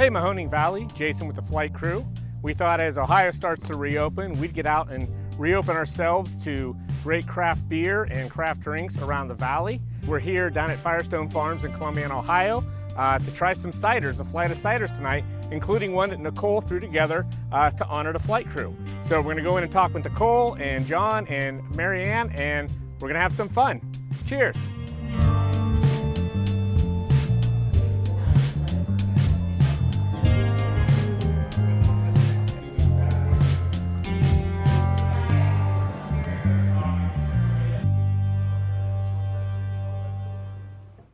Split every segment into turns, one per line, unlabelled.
Hey Mahoning Valley, Jason with the flight crew. We thought as Ohio starts to reopen, we'd get out and reopen ourselves to great craft beer and craft drinks around the valley. We're here down at Firestone Farms in Columbiana, Ohio to try some ciders, a flight of ciders tonight, including one that Nicole threw together to honor the flight crew. So we're gonna go in and talk with Nicole and John and Marianne, and we're gonna have some fun. Cheers.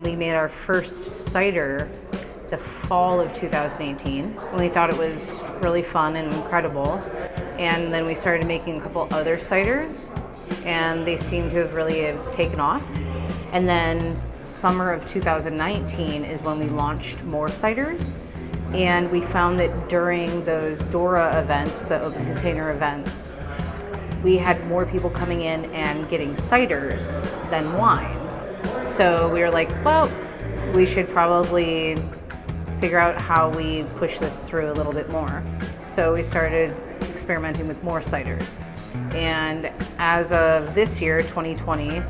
We made our first cider the fall of 2018, and we thought it was really fun and incredible. And then we started making a couple other ciders, and they seem to have really taken off. And then summer of 2019 is when we launched more ciders, and we found that during those DORA events, the open container events, we had more people coming in and getting ciders than wine. So we were like, well, we should probably figure out how we push this through a little bit more. So we started experimenting with more ciders. And as of this year, 2020,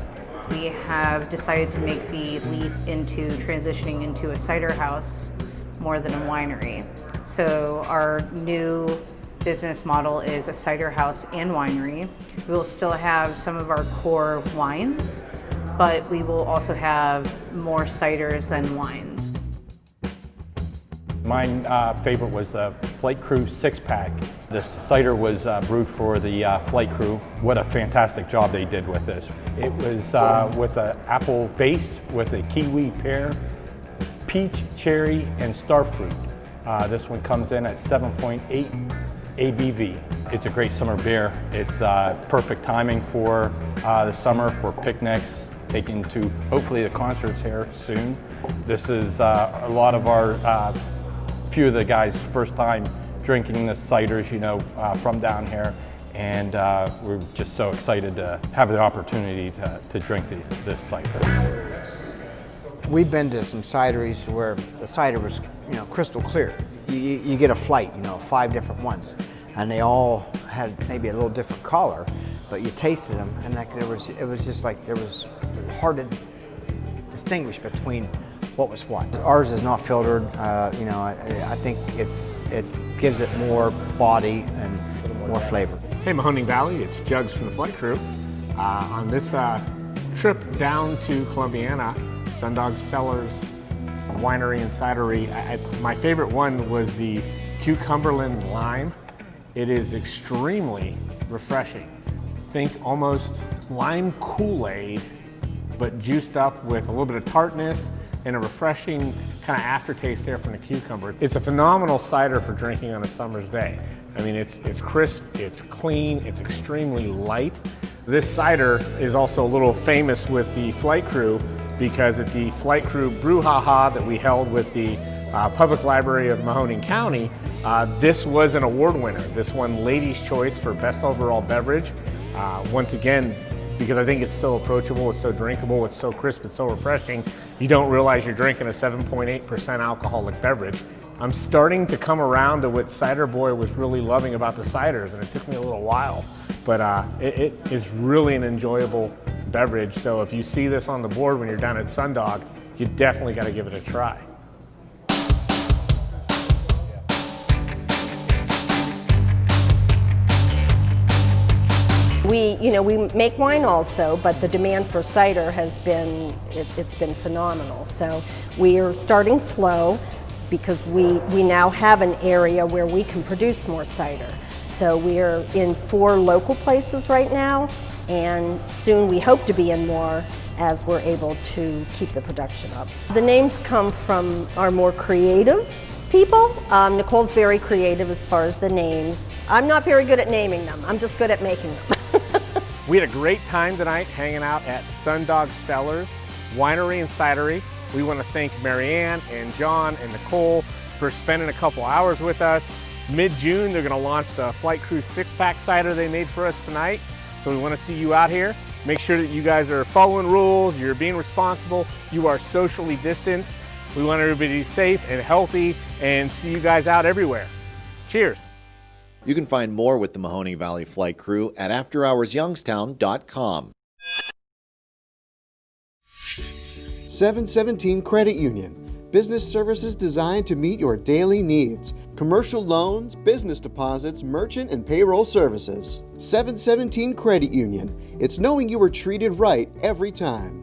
we have decided to make the leap into transitioning into a cider house more than a winery. So our new business model is a cider house and winery. We will still have some of our core wines, but we will also have more ciders than wines.
My favorite was the Flight Crew 6-pack. This cider was brewed for the Flight Crew. What a fantastic job they did with this. It was with an apple base with a kiwi, pear, peach, cherry, and starfruit. This one comes in at 7.8 ABV. It's a great summer beer. It's perfect timing for the summer, for picnics, taken to hopefully the concerts here soon. This is a lot of our, few of the guys' first time drinking the ciders, you know, from down here. And we're just so excited to have the opportunity to drink this cider.
We've been to some cideries where the cider was, you know, crystal clear. You get a flight, you know, 5 different ones, and they all had maybe a little different color, but you tasted them, and like it was just like there was hard to distinguish between what was what. Ours is not filtered. You know, I think it gives it more body and more flavor.
Hey Mahoning Valley, it's Jugs from the flight crew. On this trip down to Columbiana, Sundog Cellars Winery and Cidery, my favorite one was the Cucumberland Lime. It is extremely refreshing. Think almost lime Kool-Aid, but juiced up with a little bit of tartness and a refreshing kind of aftertaste there from the cucumber. It's a phenomenal cider for drinking on a summer's day. I mean, it's crisp, it's clean, it's extremely light. This cider is also a little famous with the flight crew because at the flight crew brouhaha that we held with the Public Library of Mahoning County, this was an award winner. This won Ladies' Choice for Best Overall Beverage. Once again, because I think it's so approachable, it's so drinkable, it's so crisp, it's so refreshing, you don't realize you're drinking a 7.8% alcoholic beverage. I'm starting to come around to what Cider Boy was really loving about the ciders, and it took me a little while, but it is really an enjoyable beverage. So if you see this on the board when you're down at Sundog, you definitely got to give it a try.
We make wine also, but the demand for cider has been, it's been phenomenal. So we are starting slow because we now have an area where we can produce more cider. So we are in 4 local places right now, and soon we hope to be in more as we're able to keep the production up. The names come from our more creative people. Nicole's very creative as far as the names. I'm not very good at naming them, I'm just good at making them.
We had a great time tonight hanging out at Sundog Cellars Winery and Cidery. We want to thank Marianne and John and Nicole for spending a couple hours with us. Mid-June, they're going to launch the Flight Crew 6-pack cider they made for us tonight. So we want to see you out here. Make sure that you guys are following rules, you're being responsible, you are socially distanced, We want everybody to be safe and healthy and see you guys out everywhere. Cheers.
You can find more with the Mahoning Valley Flight Crew at afterhoursyoungstown.com.
717 Credit Union. Business services designed to meet your daily needs. Commercial loans, business deposits, merchant and payroll services. 717 Credit Union. It's knowing you were treated right every time.